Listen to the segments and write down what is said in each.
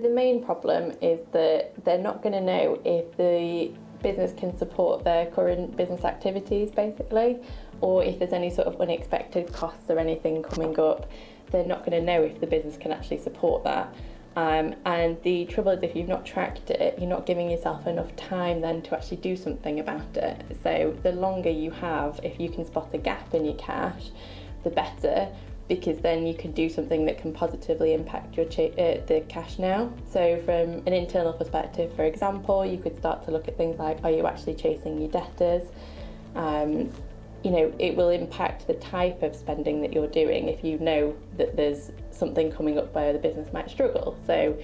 The main problem is that they're not going to know if the business can support their current business activities, basically, or if there's any sort of unexpected costs or anything coming up. They're not going to know if the business can actually support that. And the trouble is, if you've not tracked it, you're not giving yourself enough time then to actually do something about it. So the longer you have, if you can spot a gap in your cash, the better, because then you can do something that can positively impact your the cash now. So from an internal perspective, for example, you could start to look at things like, are you actually chasing your debtors? It will impact the type of spending that you're doing if you know that there's something coming up where the business might struggle. So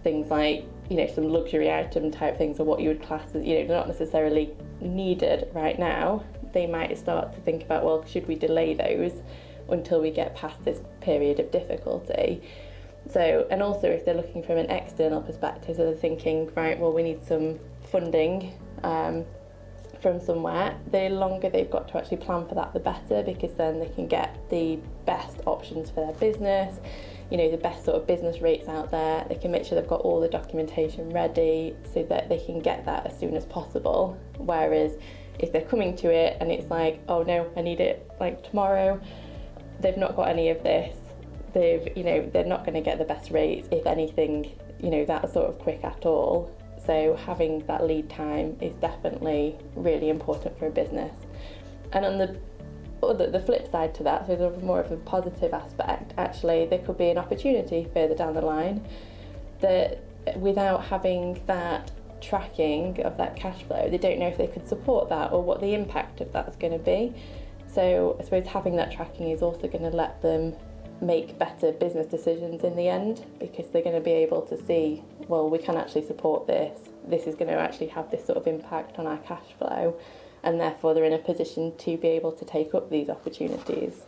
things like, some luxury item type things, or what you would class as, they're not necessarily needed right now. They might start to think about, well, should we delay those until we get past this period of difficulty? So, and also if they're looking from an external perspective, so they're thinking, right, well, we need some funding from somewhere. The longer they've got to actually plan for that, the better, because then they can get the best options for their business, the best sort of business rates out there. They can make sure they've got all the documentation ready so that they can get that as soon as possible. Whereas if they're coming to it and it's like, oh no, I need it like tomorrow, they've not got any of this, they're not going to get the best rates, if anything, that sort of quick at all. So having that lead time is definitely really important for a business. And on the flip side to that, so there's more of a positive aspect, actually, there could be an opportunity further down the line that without having that tracking of that cash flow, they don't know if they could support that or what the impact of that's going to be. So I suppose having that tracking is also going to let them make better business decisions in the end, because they're going to be able to see, well, we can actually support this is going to actually have this sort of impact on our cash flow, and therefore they're in a position to be able to take up these opportunities.